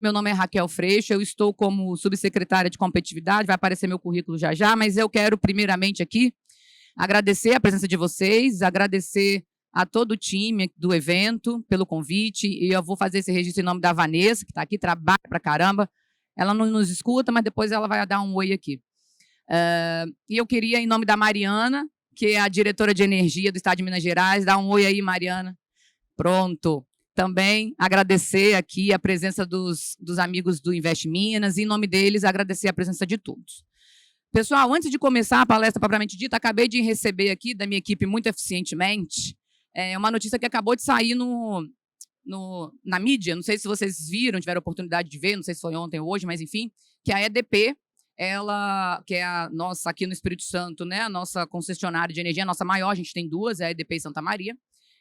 Meu nome é Raquel Freixo, eu estou como subsecretária de competitividade, vai aparecer meu currículo já já, mas eu quero primeiramente aqui agradecer a presença de vocês, agradecer a todo o time do evento pelo convite, e eu vou fazer esse registro em nome da Vanessa, que está aqui, trabalha pra caramba. Ela não nos escuta, mas depois ela vai dar um oi aqui. E eu queria, em nome da Mariana, que é a diretora de energia do Estado de Minas Gerais, dar um oi aí, Mariana. Pronto. Também agradecer aqui a presença dos amigos do Invest Minas, e, em nome deles, agradecer a presença de todos. Pessoal, antes de começar a palestra propriamente dita, acabei de receber aqui da minha equipe muito eficientemente uma notícia que acabou de sair na mídia, não sei se vocês viram, tiveram oportunidade de ver, não sei se foi ontem ou hoje, mas enfim, que a EDP, ela, que é a nossa, aqui no Espírito Santo, né, a nossa concessionária de energia, a nossa maior, a gente tem duas, é a EDP e Santa Maria,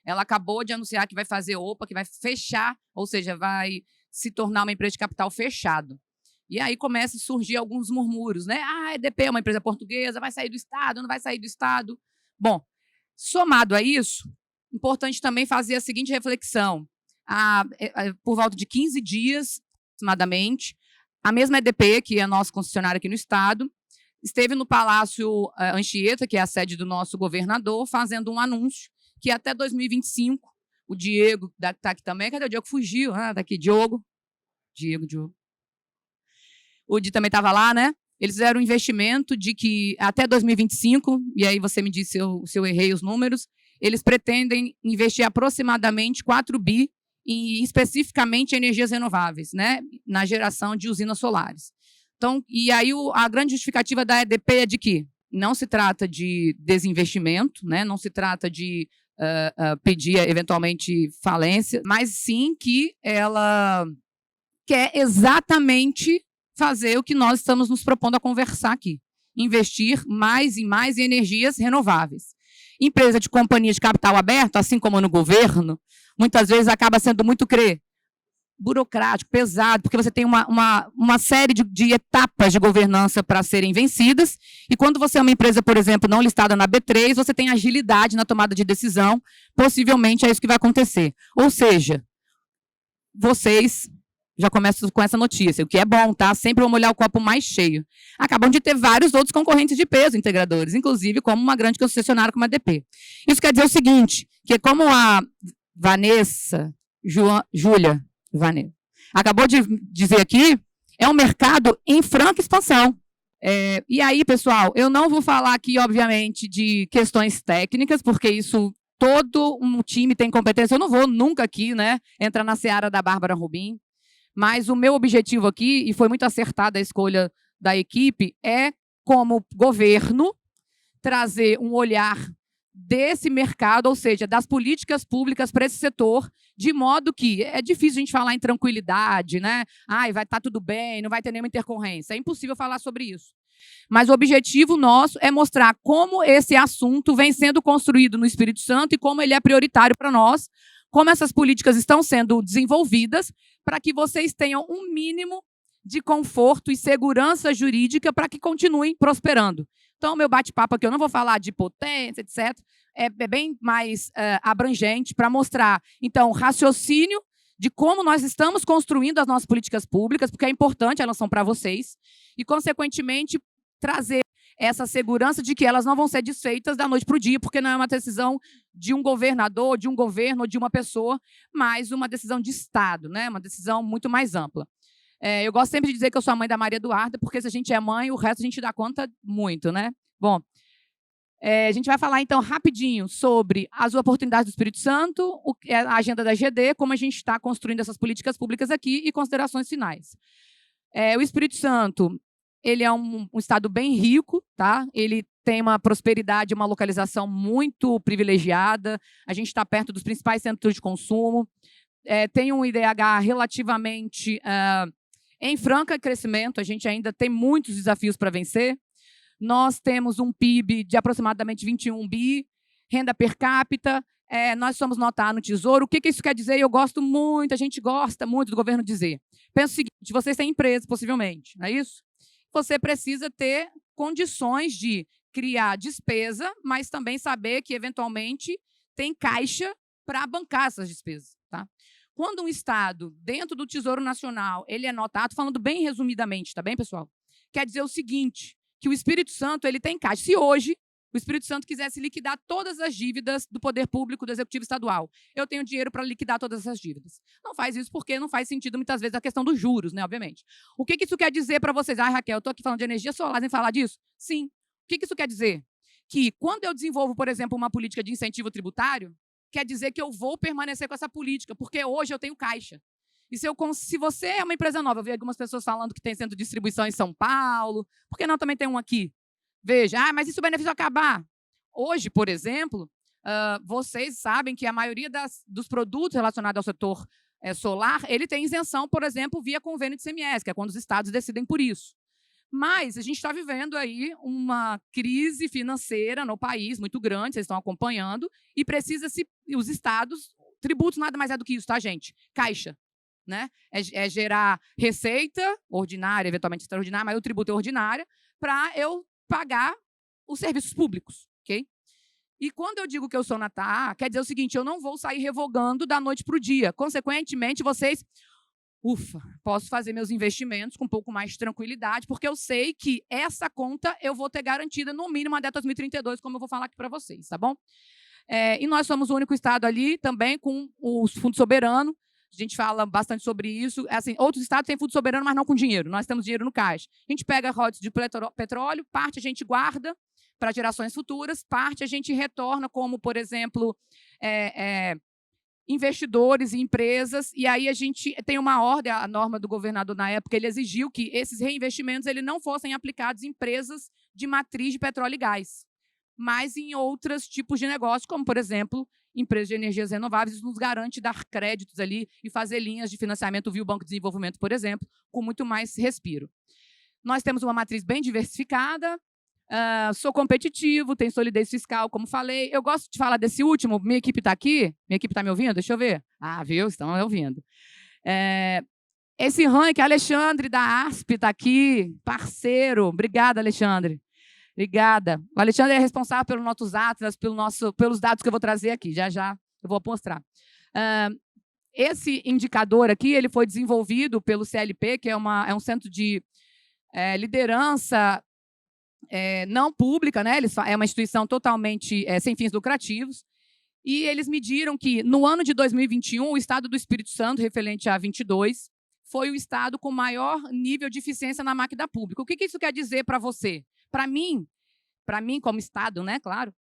ela acabou de anunciar que vai fazer OPA, que vai fechar, ou seja, vai se tornar uma empresa de capital fechado. E aí começa a surgir alguns murmúrios, né? Ah, a EDP é uma empresa portuguesa, vai sair do Estado, não vai sair do Estado. Bom, somado a isso, importante também fazer a seguinte reflexão. Por volta de 15 dias, aproximadamente, a mesma EDP, que é a nossa concessionária aqui no Estado, esteve no Palácio Anchieta, que é a sede do nosso governador, fazendo um anúncio que até 2025, o Diego está aqui também. Cadê o Diego? Fugiu. Ah, está aqui, Diogo. Diego. O Di também estava lá, né? Eles fizeram um investimento de que até 2025, e aí você me disse se eu errei os números, eles pretendem investir aproximadamente 4 bi especificamente em energias renováveis, né? Na geração de usinas solares. Então, e aí a grande justificativa da EDP é de que não se trata de desinvestimento, né? Não se trata de pedir eventualmente falência, mas sim que ela quer exatamente fazer o que nós estamos nos propondo a conversar aqui, investir mais e mais em energias renováveis. Empresa de companhia de capital aberto, assim como no governo, muitas vezes acaba sendo muito burocrático, pesado, porque você tem uma série de etapas de governança para serem vencidas, e quando você é uma empresa, por exemplo, não listada na B3, você tem agilidade na tomada de decisão, possivelmente é isso que vai acontecer. Ou seja, vocês já começam com essa notícia, o que é bom, tá? Sempre vamos olhar o copo mais cheio. Acabam de ter vários outros concorrentes de peso integradores, inclusive como uma grande concessionária como a EDP. Isso quer dizer o seguinte, que como a Vanessa, Júlia, acabou de dizer aqui, é um mercado em franca expansão. E aí, pessoal, eu não vou falar aqui, obviamente, de questões técnicas, porque isso todo um time tem competência. Eu não vou nunca aqui, né, entrar na seara da Bárbara Rubim, mas o meu objetivo aqui, e foi muito acertada a escolha da equipe, é, como governo, trazer um olhar desse mercado, ou seja, das políticas públicas para esse setor, de modo que é difícil a gente falar em tranquilidade, né? Ai, vai estar tudo bem, não vai ter nenhuma intercorrência. É impossível falar sobre isso. Mas o objetivo nosso é mostrar como esse assunto vem sendo construído no Espírito Santo e como ele é prioritário para nós, como essas políticas estão sendo desenvolvidas para que vocês tenham um mínimo de conforto e segurança jurídica para que continuem prosperando. Então, meu bate-papo aqui, eu não vou falar de potência, etc., é bem mais abrangente para mostrar, então, raciocínio de como nós estamos construindo as nossas políticas públicas, porque é importante, elas são para vocês, e, consequentemente, trazer essa segurança de que elas não vão ser desfeitas da noite para o dia, porque não é uma decisão de um governador, de um governo ou de uma pessoa, mas uma decisão de Estado, né? Uma decisão muito mais ampla. Eu gosto sempre de dizer que eu sou a mãe da Maria Eduarda, porque se a gente é mãe, o resto a gente dá conta muito, né? Bom, a gente vai falar, então, rapidinho sobre as oportunidades do Espírito Santo, a agenda da GD, como a gente está construindo essas políticas públicas aqui e considerações finais. O Espírito Santo, ele é um estado bem rico, tá? Ele tem uma prosperidade, uma localização muito privilegiada, a gente está perto dos principais centros de consumo, tem um IDH relativamente em franca crescimento, a gente ainda tem muitos desafios para vencer. Nós temos um PIB de aproximadamente 21 bi, renda per capita, nós somos nota A no Tesouro. O que isso quer dizer? Eu gosto muito, a gente gosta muito do governo dizer. Pensa o seguinte, vocês têm empresa, possivelmente, não é isso? Você precisa ter condições de criar despesa, mas também saber que, eventualmente, tem caixa para bancar essas despesas. Tá? Quando um Estado, dentro do Tesouro Nacional, ele é notado, falando bem resumidamente, tá bem, pessoal? Quer dizer o seguinte, que o Espírito Santo ele tem caixa. Se hoje o Espírito Santo quisesse liquidar todas as dívidas do poder público do Executivo Estadual, eu tenho dinheiro para liquidar todas essas dívidas. Não faz isso porque não faz sentido, muitas vezes, a questão dos juros, né, obviamente. O que isso quer dizer para vocês? Ah, Raquel, eu estou aqui falando de energia solar, sem falar disso? Sim. O que isso quer dizer? Que quando eu desenvolvo, por exemplo, uma política de incentivo tributário, quer dizer que eu vou permanecer com essa política, porque hoje eu tenho caixa. E se você é uma empresa nova, eu vi algumas pessoas falando que tem centro de distribuição em São Paulo, por que não também tem um aqui? Veja, mas isso o benefício acabar. Hoje, por exemplo, vocês sabem que a maioria dos produtos relacionados ao setor solar, ele tem isenção, por exemplo, via convênio de ICMS, que é quando os estados decidem por isso. Mas a gente está vivendo aí uma crise financeira no país muito grande, vocês estão acompanhando, e os estados, tributos nada mais é do que isso, tá, gente? Caixa. Né? É gerar receita ordinária, eventualmente extraordinária, mas o tributo é ordinária, para eu pagar os serviços públicos. Okay? E quando eu digo que eu sou na TA, quer dizer o seguinte, eu não vou sair revogando da noite para o dia. Consequentemente, vocês... Ufa, posso fazer meus investimentos com um pouco mais de tranquilidade, porque eu sei que essa conta eu vou ter garantida no mínimo até 2032, como eu vou falar aqui para vocês, tá bom? E nós somos o único estado ali também com o Fundo Soberano. A gente fala bastante sobre isso. Assim, outros estados têm fundo soberano, mas não com dinheiro. Nós temos dinheiro no caixa. A gente pega royalties de petróleo, parte a gente guarda para gerações futuras, parte a gente retorna como, por exemplo, investidores e empresas. E aí a gente tem uma ordem, a norma do governador na época, ele exigiu que esses reinvestimentos não fossem aplicados em empresas de matriz de petróleo e gás, mas em outros tipos de negócio, como, por exemplo, empresas de energias renováveis. Isso nos garante dar créditos ali e fazer linhas de financiamento via o Banco de Desenvolvimento, por exemplo, com muito mais respiro. Nós temos uma matriz bem diversificada, sou competitivo, tenho solidez fiscal, como falei. Eu gosto de falar desse último, minha equipe está aqui? Minha equipe está me ouvindo? Deixa eu ver. Ah, viu? Estão me ouvindo. Esse ranking, Alexandre da ASP está aqui, parceiro. Obrigada, Alexandre. Obrigada. O Alexandre é responsável pelos nossos atlas, pelos dados que eu vou trazer aqui. Já já eu vou mostrar. Esse indicador aqui ele foi desenvolvido pelo CLP, que é um centro de liderança não pública, né? É uma instituição totalmente sem fins lucrativos. E eles mediram que, no ano de 2021, o estado do Espírito Santo, referente a 22, foi o estado com maior nível de eficiência na máquina pública. O que isso quer dizer para você? Para mim, como Estado, né, claro,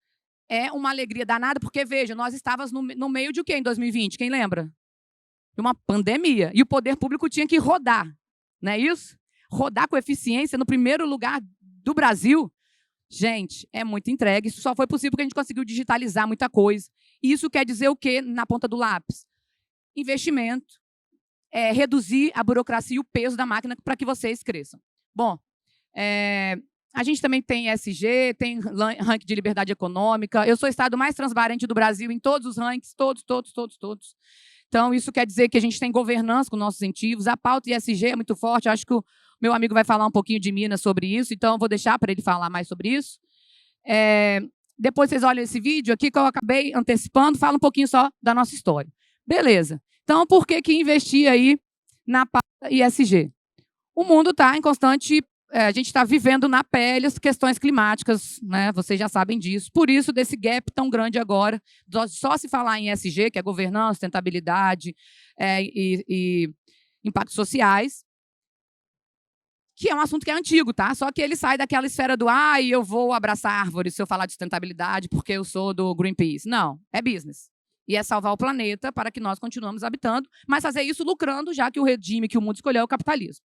é uma alegria danada, porque, veja, nós estávamos no meio de o quê em 2020? Quem lembra? De uma pandemia. E o poder público tinha que rodar, não é isso? Rodar com eficiência no primeiro lugar do Brasil. Gente, é muito entregue. Isso só foi possível porque a gente conseguiu digitalizar muita coisa. E isso quer dizer o quê na ponta do lápis? Investimento, reduzir a burocracia e o peso da máquina para que vocês cresçam. Bom, a gente também tem ESG, tem ranking de liberdade econômica. Eu sou o estado mais transparente do Brasil em todos os rankings, todos. Então, isso quer dizer que a gente tem governança com nossos incentivos. A pauta ESG é muito forte. Eu acho que o meu amigo vai falar um pouquinho de Minas sobre isso, então eu vou deixar para ele falar mais sobre isso. Depois vocês olham esse vídeo aqui, que eu acabei antecipando, fala um pouquinho só da nossa história. Beleza. Então, por que investir aí na pauta ESG? O mundo está em constante... a gente está vivendo na pele as questões climáticas, né? Vocês já sabem disso. Por isso, desse gap tão grande agora, só se falar em ESG, que é governança, sustentabilidade e impactos sociais, que é um assunto que é antigo, tá? Só que ele sai daquela esfera do eu vou abraçar árvores se eu falar de sustentabilidade porque eu sou do Greenpeace. Não, é business. E é salvar o planeta para que nós continuemos habitando, mas fazer isso lucrando, já que o regime que o mundo escolheu é o capitalismo.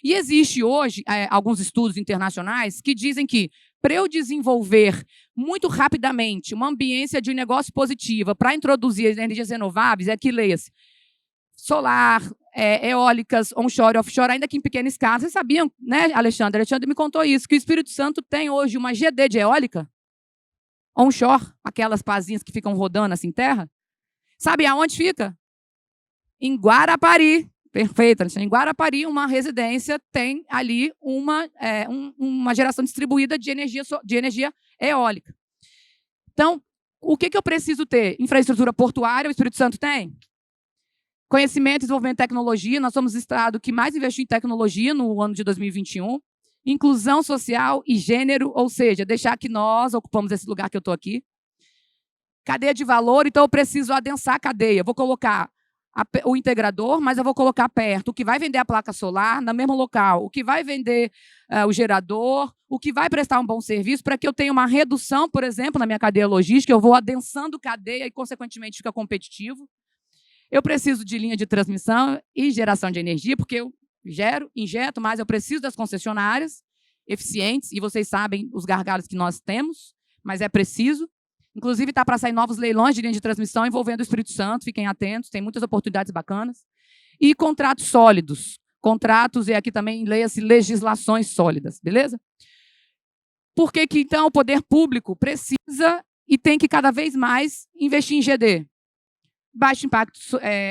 E existe hoje alguns estudos internacionais que dizem que, para eu desenvolver muito rapidamente uma ambiência de negócio positiva para introduzir energias renováveis, que leia-se solar, eólicas, onshore, offshore, ainda que em pequena escala. Vocês sabiam, né, Alexandre? Alexandre me contou isso, que o Espírito Santo tem hoje uma GD de eólica onshore, aquelas pazinhas que ficam rodando assim em terra. Sabe aonde fica? Em Guarapari. Perfeito, Alexandre. Em Guarapari, uma residência tem ali uma geração distribuída de energia eólica. Então, o que eu preciso ter? Infraestrutura portuária, o Espírito Santo tem? Conhecimento, desenvolvimento e tecnologia. Nós somos o estado que mais investiu em tecnologia no ano de 2021. Inclusão social e gênero, ou seja, deixar que nós ocupamos esse lugar que eu estou aqui. Cadeia de valor, então eu preciso adensar a cadeia. Vou colocar o integrador, mas eu vou colocar perto o que vai vender a placa solar no mesmo local, o que vai vender o gerador, o que vai prestar um bom serviço, para que eu tenha uma redução, por exemplo, na minha cadeia logística, eu vou adensando cadeia e, consequentemente, fica competitivo. Eu preciso de linha de transmissão e geração de energia, porque eu gero, injeto, mas eu preciso das concessionárias eficientes, e vocês sabem os gargalos que nós temos, mas é preciso. Inclusive, está para sair novos leilões de linha de transmissão envolvendo o Espírito Santo, fiquem atentos, tem muitas oportunidades bacanas. E contratos sólidos. Contratos, e aqui também leia-se legislações sólidas, beleza? Por que que, então, o poder público precisa e tem que cada vez mais investir em GD? Baixo impacto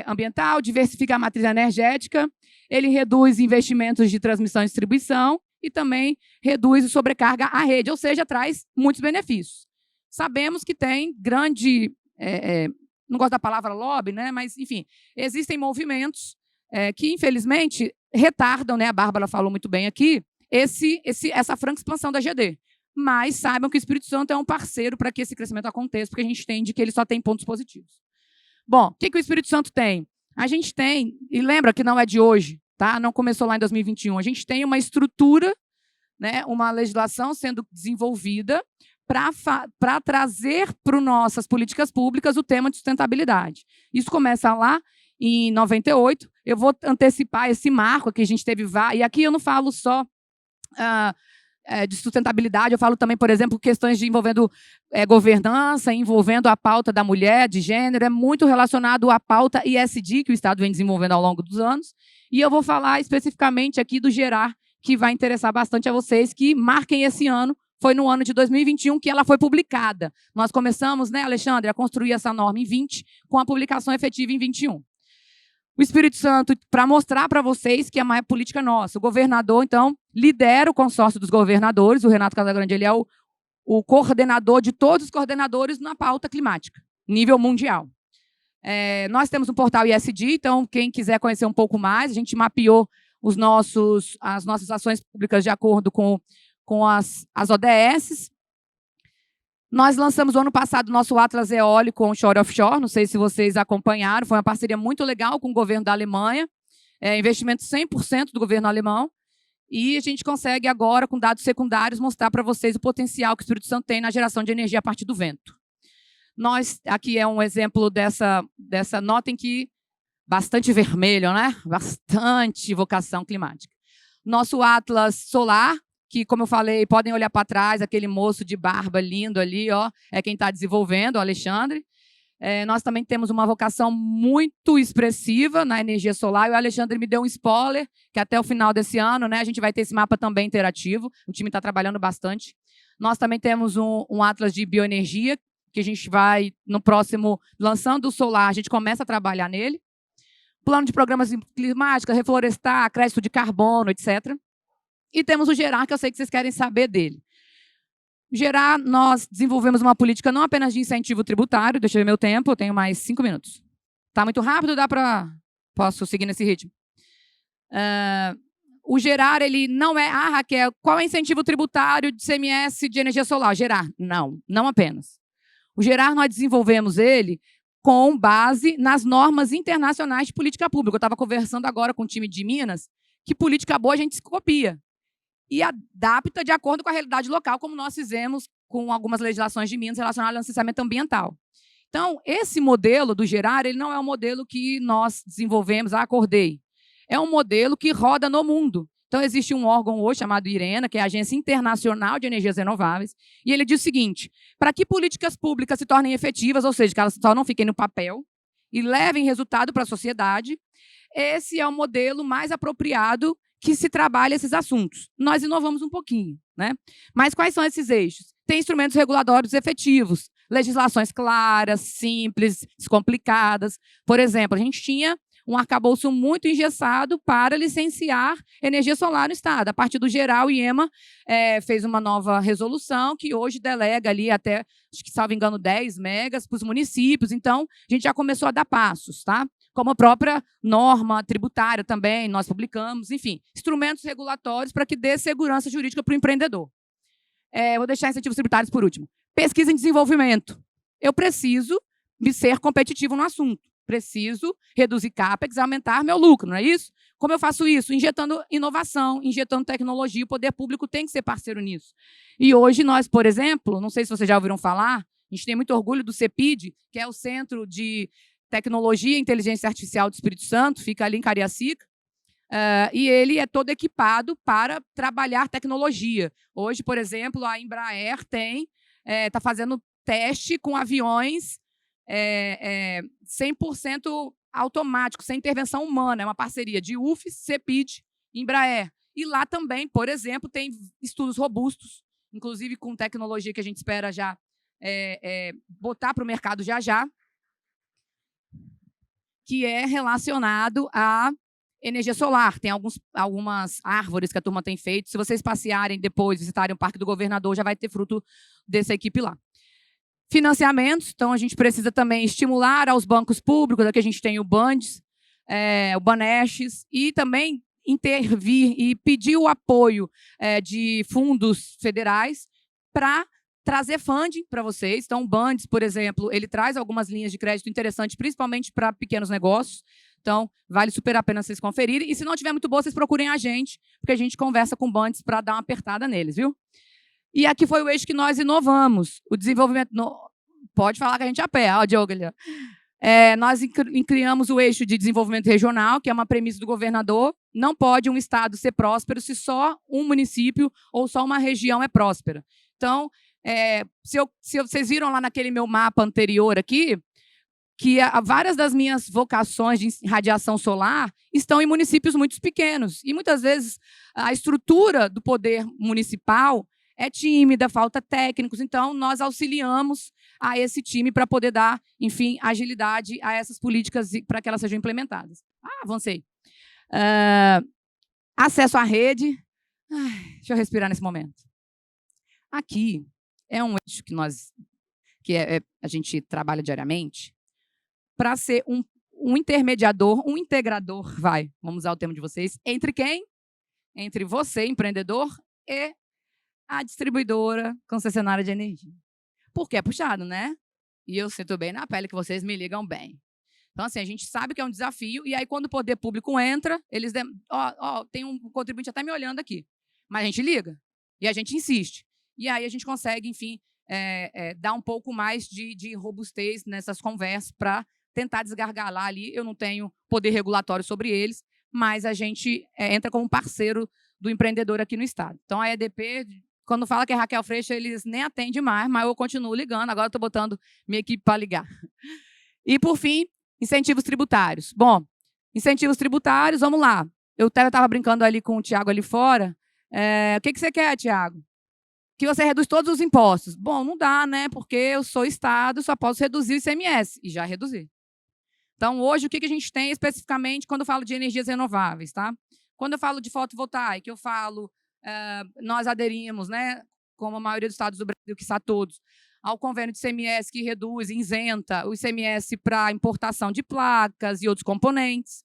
ambiental, diversifica a matriz energética, ele reduz investimentos de transmissão e distribuição e também reduz a sobrecarga à rede, ou seja, traz muitos benefícios. Sabemos que tem grande, não gosto da palavra lobby, né? Mas, enfim, existem movimentos que, infelizmente, retardam, né? A Bárbara falou muito bem aqui, essa franca expansão da GD. Mas saibam que o Espírito Santo é um parceiro para que esse crescimento aconteça, porque a gente entende que ele só tem pontos positivos. Bom, o que o Espírito Santo tem? A gente tem, e lembra que não é de hoje, tá? Não começou lá em 2021, a gente tem uma estrutura, né? Uma legislação sendo desenvolvida para trazer para nossas políticas públicas o tema de sustentabilidade. Isso começa lá em 98. Eu vou antecipar esse marco que a gente teve, e aqui eu não falo só de sustentabilidade, eu falo também, por exemplo, questões envolvendo governança, envolvendo a pauta da mulher, de gênero, é muito relacionado à pauta ESG que o Estado vem desenvolvendo ao longo dos anos. E eu vou falar especificamente aqui do GERAR, que vai interessar bastante a vocês, que marquem esse ano. Foi no ano de 2021 que ela foi publicada. Nós começamos, né, Alexandre, a construir essa norma em 20, com a publicação efetiva em 21. O Espírito Santo, para mostrar para vocês que é uma política nossa. O governador, então, lidera o consórcio dos governadores. O Renato Casagrande, ele é o coordenador de todos os coordenadores na pauta climática, nível mundial. Nós temos um portal ESG, então, quem quiser conhecer um pouco mais, a gente mapeou as nossas ações públicas de acordo com as ODS. Nós lançamos o ano passado o nosso Atlas Eólico Onshore Offshore, não sei se vocês acompanharam, foi uma parceria muito legal com o governo da Alemanha, investimento 100% do governo alemão, e a gente consegue agora, com dados secundários, mostrar para vocês o potencial que o Espírito Santo tem na geração de energia a partir do vento. Aqui é um exemplo dessa notem que, bastante vermelho, né? Bastante vocação climática. Nosso Atlas Solar, que, como eu falei, podem olhar para trás, aquele moço de barba lindo ali, ó, é quem está desenvolvendo, o Alexandre. Nós também temos uma vocação muito expressiva na energia solar, e o Alexandre me deu um spoiler, que até o final desse ano, né, a gente vai ter esse mapa também interativo, o time está trabalhando bastante. Nós também temos um Atlas de bioenergia, que a gente vai, no próximo, lançando o solar, a gente começa a trabalhar nele. Plano de programas climáticos, reflorestar, crédito de carbono, etc. E temos o GERAR, que eu sei que vocês querem saber dele. O GERAR, nós desenvolvemos uma política não apenas de incentivo tributário, deixa eu ver meu tempo, eu tenho mais 5 minutos. Está muito rápido? Posso seguir nesse ritmo? O GERAR, ele não é... Raquel, qual é o incentivo tributário de CMS de energia solar? GERAR? Não apenas. O GERAR, nós desenvolvemos ele com base nas normas internacionais de política pública. Eu estava conversando agora com o time de Minas, que política boa a gente se copia e adapta de acordo com a realidade local, como nós fizemos com algumas legislações de Minas relacionadas ao licenciamento ambiental. Então, esse modelo do GERAR, ele não é um modelo que nós desenvolvemos, acordei. É um modelo que roda no mundo. Então, existe um órgão hoje chamado IRENA, que é a Agência Internacional de Energias Renováveis, e ele diz o seguinte: para que políticas públicas se tornem efetivas, ou seja, que elas só não fiquem no papel e levem resultado para a sociedade, esse é o modelo mais apropriado que se trabalha esses assuntos. Nós inovamos um pouquinho, né? Mas quais são esses eixos? Tem instrumentos regulatórios efetivos, legislações claras, simples, descomplicadas. Por exemplo, a gente tinha um arcabouço muito engessado para licenciar energia solar no Estado. A partir do geral, o IEMA fez uma nova resolução que hoje delega ali até, acho que, salvo engano, 10 megas para os municípios. Então, a gente já começou a dar passos, tá? como a própria norma tributária também, nós publicamos, enfim, instrumentos regulatórios para que dê segurança jurídica para o empreendedor. Vou deixar incentivos tributários por último. Pesquisa em desenvolvimento. Eu preciso ser competitivo no assunto. Preciso reduzir CAPEX e aumentar meu lucro, não é isso? Como eu faço isso? Injetando inovação, injetando tecnologia. O poder público tem que ser parceiro nisso. E hoje nós, por exemplo, não sei se vocês já ouviram falar, a gente tem muito orgulho do CEPID, que é o Centro de Tecnologia e Inteligência Artificial do Espírito Santo, fica ali em Cariacica, e ele é todo equipado para trabalhar tecnologia. Hoje, por exemplo, a Embraer está fazendo teste com aviões 100% automático, sem intervenção humana. É uma parceria de UFES, CEPID e Embraer. E lá também, por exemplo, tem estudos robustos, inclusive com tecnologia que a gente espera já botar para o mercado já, que é relacionado à energia solar. Tem algumas árvores que a turma tem feito. Se vocês passearem depois, visitarem o Parque do Governador, já vai ter fruto dessa equipe lá. Financiamentos, então a gente precisa também estimular aos bancos públicos, aqui a gente tem o Bandes, o Banestes, e também intervir e pedir o apoio de fundos federais para trazer funding para vocês. Então, o Bandes, por exemplo, ele traz algumas linhas de crédito interessantes, principalmente para pequenos negócios. Então, vale super a pena vocês conferirem. E se não tiver muito boa, vocês procurem a gente, porque a gente conversa com o Bandes para dar uma apertada neles, viu? E aqui foi o eixo que nós inovamos. O desenvolvimento... Pode falar que a gente é a pé, ó, Diogo ali. Nós criamos o eixo de desenvolvimento regional, que é uma premissa do governador. Não pode um estado ser próspero se só um município ou só uma região é próspera. Então, se vocês viram lá naquele meu mapa anterior aqui, que várias das minhas vocações de radiação solar estão em municípios muito pequenos. E, muitas vezes, a estrutura do poder municipal é tímida, falta técnicos. Então, nós auxiliamos a esse time para poder dar, enfim, agilidade a essas políticas para que elas sejam implementadas. Avancei. Acesso à rede. Deixa eu respirar nesse momento. Aqui é um eixo que a gente trabalha diariamente para ser um intermediador, um integrador, vamos usar o termo de vocês, entre quem? Entre você, empreendedor, e a distribuidora concessionária de energia. Porque é puxado, né? E eu sinto bem na pele que vocês me ligam bem. Então, assim, a gente sabe que é um desafio, e aí, quando o poder público entra, eles... tem um contribuinte até me olhando aqui. Mas a gente liga, e a gente insiste. E aí a gente consegue, enfim, dar um pouco mais de robustez nessas conversas para tentar desgargalar ali. Eu não tenho poder regulatório sobre eles, mas a gente entra como parceiro do empreendedor aqui no Estado. Então, a EDP... Quando fala que é Raquel Freixo, eles nem atendem mais, mas eu continuo ligando. Agora estou botando minha equipe para ligar. E, por fim, incentivos tributários. Bom, incentivos tributários, vamos lá. Eu estava brincando ali com o Tiago ali fora. O que você quer, Tiago? Que você reduz todos os impostos. Bom, não dá, né? Porque eu sou Estado, só posso reduzir o ICMS. E já reduzi. Então, hoje, o que a gente tem especificamente quando eu falo de energias renováveis, tá? Quando eu falo de fotovoltaica, eu falo... nós aderimos, né, como a maioria dos estados do Brasil, que está todos, ao convênio de ICMS que reduz, isenta o ICMS para importação de placas e outros componentes.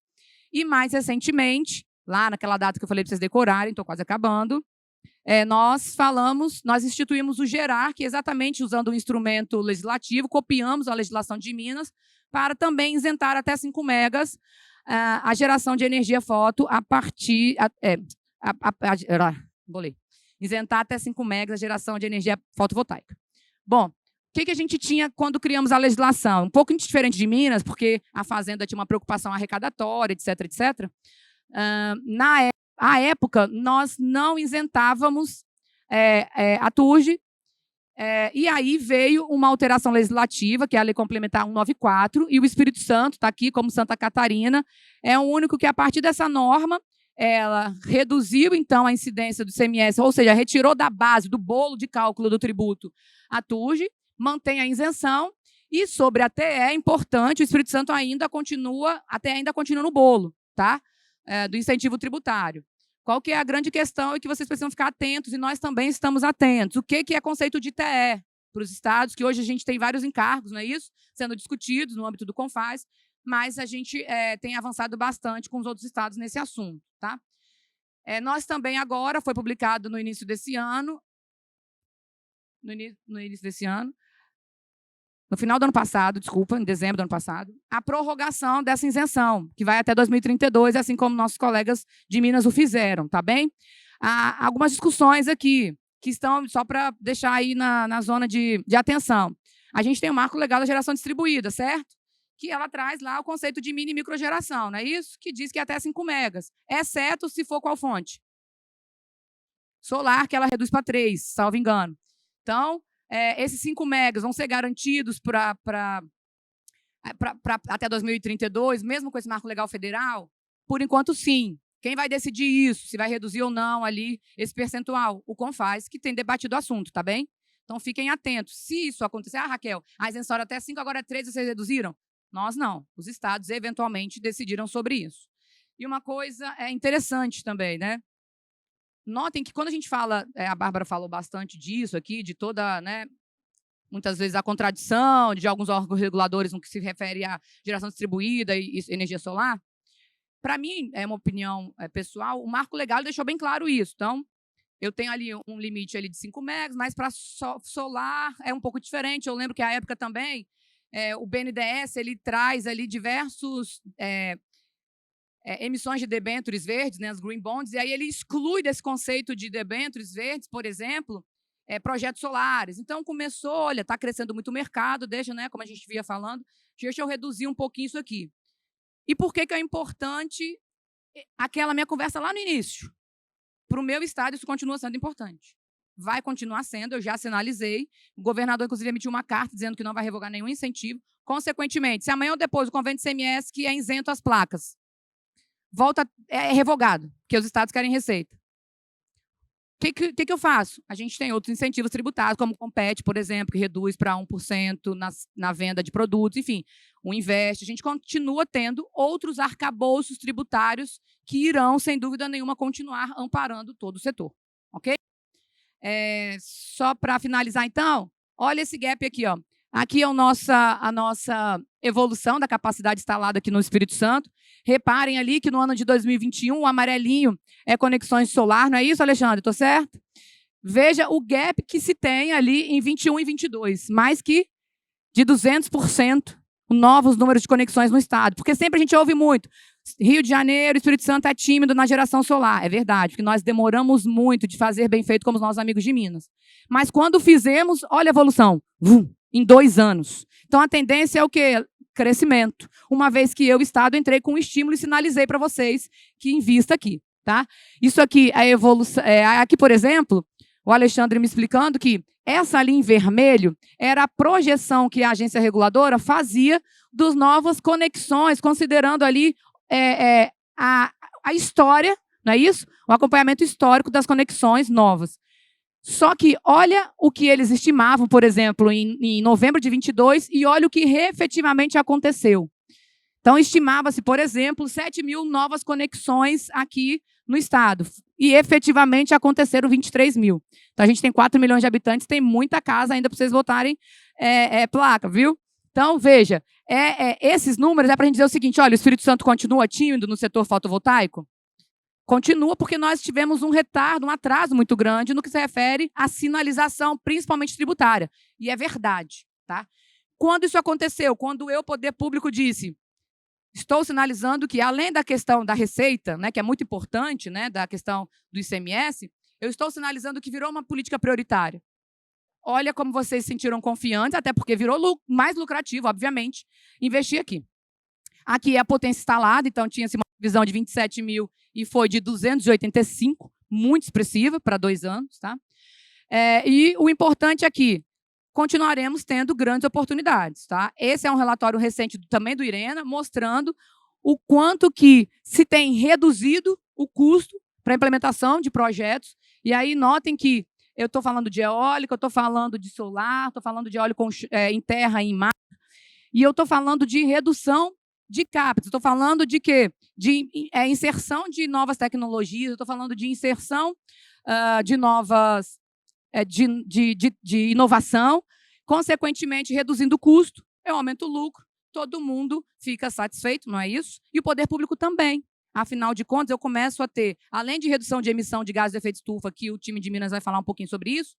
E, mais recentemente, lá naquela data que eu falei para vocês decorarem, estou quase acabando, nós instituímos o GERAR, que exatamente usando um instrumento legislativo, copiamos a legislação de Minas para também isentar até 5 megas a geração de energia foto a partir... isentar até 5 megas a geração de energia fotovoltaica. Bom, o que a gente tinha quando criamos a legislação? Um pouco diferente de Minas, porque a Fazenda tinha uma preocupação arrecadatória, etc. À época, nós não isentávamos a TURGE, e aí veio uma alteração legislativa, que é a Lei Complementar 194, e o Espírito Santo, está aqui como Santa Catarina, é o único que, a partir dessa norma, ela reduziu, então, a incidência do ICMS, ou seja, retirou da base, do bolo de cálculo do tributo a TURGE, mantém a isenção, e sobre a TE, é importante, o Espírito Santo ainda continua no bolo, tá? Do incentivo tributário. Qual que é a grande questão e que vocês precisam ficar atentos, e nós também estamos atentos. O que é conceito de TE para os estados, que hoje a gente tem vários encargos, não é isso? Sendo discutidos no âmbito do CONFAS. mas a gente tem avançado bastante com os outros estados nesse assunto. Tá? Nós também agora, foi publicado no início desse ano, no final do ano passado, desculpa, em dezembro do ano passado, a prorrogação dessa isenção, que vai até 2032, assim como nossos colegas de Minas o fizeram, tá bem? Há algumas discussões aqui, que estão só para deixar aí na zona de atenção. A gente tem o Marco Legal da Geração Distribuída, certo? Que ela traz lá o conceito de mini e microgeração, não é isso? Que diz que é até 5 megas, exceto se for qual fonte? Solar, que ela reduz para 3, salvo engano. Então, esses 5 megas vão ser garantidos até 2032, mesmo com esse marco legal federal? Por enquanto, sim. Quem vai decidir isso, se vai reduzir ou não ali esse percentual? O CONFAS, que tem debatido o assunto, tá bem? Então, fiquem atentos. Se isso acontecer, Raquel, a isenção era até 5, agora é 3, vocês reduziram? Nós não. Os estados, eventualmente, decidiram sobre isso. E uma coisa interessante também, né? Notem que quando a gente fala, a Bárbara falou bastante disso aqui, de toda, né, muitas vezes a contradição de alguns órgãos reguladores no que se refere à geração distribuída e energia solar. Para mim, é uma opinião pessoal, o marco legal deixou bem claro isso. Então, eu tenho ali um limite ali de 5 megas, mas para solar é um pouco diferente. Eu lembro que, à época também, o BNDES ele traz ali diversos emissões de debêntures verdes, né, as green bonds, e aí ele exclui desse conceito de debêntures verdes, por exemplo, projetos solares. Então, começou, olha, está crescendo muito o mercado, deixa, né, como a gente via falando, deixa eu reduzir um pouquinho isso aqui. E por que é importante aquela minha conversa lá no início? Para o meu estado, isso continua sendo importante. Vai continuar sendo, eu já sinalizei. O governador, inclusive, emitiu uma carta dizendo que não vai revogar nenhum incentivo. Consequentemente, se amanhã ou depois o convênio de ICMS, que é isento as placas, é revogado, porque os estados querem receita. O que eu faço? A gente tem outros incentivos tributários, como o Compete, por exemplo, que reduz para 1% na venda de produtos, enfim, o Investe. A gente continua tendo outros arcabouços tributários que irão, sem dúvida nenhuma, continuar amparando todo o setor. Ok? Só para finalizar, então, olha esse gap aqui. Ó. Aqui é a nossa evolução da capacidade instalada aqui no Espírito Santo. Reparem ali que no ano de 2021, o amarelinho é conexões solar, não é isso, Alexandre? Estou certo? Veja o gap que se tem ali em 21 e 22, mais que de 200% novos números de conexões no estado. Porque sempre a gente ouve muito, Rio de Janeiro, Espírito Santo é tímido na geração solar. É verdade, porque nós demoramos muito de fazer bem feito como os nossos amigos de Minas. Mas quando fizemos, olha a evolução, em 2 anos. Então a tendência é o quê? Crescimento. Uma vez que eu, Estado, entrei com um estímulo e sinalizei para vocês que invista aqui. Tá? Isso aqui, a evolução. Aqui, por exemplo, o Alexandre me explicando que essa linha em vermelho era a projeção que a agência reguladora fazia dos novas conexões, considerando ali a história, não é isso? O acompanhamento histórico das conexões novas. Só que olha o que eles estimavam, por exemplo, em novembro de 22, e olha o que efetivamente aconteceu. Então, estimava-se, por exemplo, 7 mil novas conexões aqui no estado. E, efetivamente, aconteceram 23 mil. Então, a gente tem 4 milhões de habitantes, tem muita casa ainda para vocês botarem placa, viu? Então, veja, esses números é para a gente dizer o seguinte, olha, o Espírito Santo continua tímido no setor fotovoltaico? Continua porque nós tivemos um retardo, um atraso muito grande no que se refere à sinalização, principalmente tributária. E é verdade. Tá? Quando isso aconteceu? Quando eu, poder público, disse, estou sinalizando que, além da questão da receita, né, que é muito importante, né, da questão do ICMS, eu estou sinalizando que virou uma política prioritária. Olha como vocês se sentiram confiantes, até porque virou mais lucrativo, obviamente, investir aqui. Aqui é a potência instalada, então tinha-se uma visão de 27 mil e foi de 285, muito expressiva para 2 anos. Tá? E o importante aqui, continuaremos tendo grandes oportunidades. Tá? Esse é um relatório recente também do IRENA, mostrando o quanto que se tem reduzido o custo para a implementação de projetos. E aí notem que eu estou falando de eólica, eu estou falando de solar, estou falando de óleo em terra e em mar, e eu estou falando de redução de CAPEX, estou falando de quê? De inserção de novas tecnologias, estou falando de inserção de novas, de inovação, consequentemente reduzindo o custo, eu aumento o lucro todo mundo fica satisfeito, não é isso? E o poder público também. Afinal de contas, eu começo a ter, além de redução de emissão de gases de efeito estufa, que o time de Minas vai falar um pouquinho sobre isso,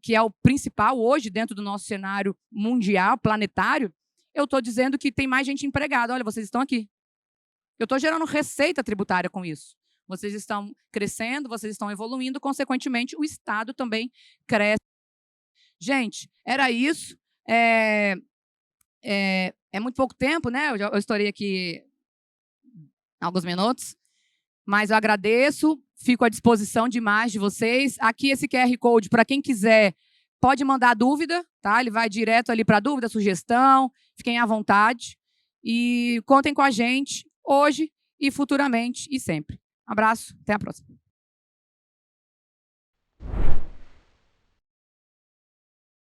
que é o principal hoje dentro do nosso cenário mundial, planetário, eu estou dizendo que tem mais gente empregada. Olha, vocês estão aqui. Eu estou gerando receita tributária com isso. Vocês estão crescendo, vocês estão evoluindo, consequentemente, o Estado também cresce. Gente, era isso. É muito pouco tempo, né? Eu estourei aqui alguns minutos, mas eu agradeço, fico à disposição demais de vocês. Aqui esse QR Code, para quem quiser, pode mandar dúvida, tá? Ele vai direto ali para dúvida, sugestão, fiquem à vontade. E contem com a gente hoje e futuramente e sempre. Um abraço, até a próxima.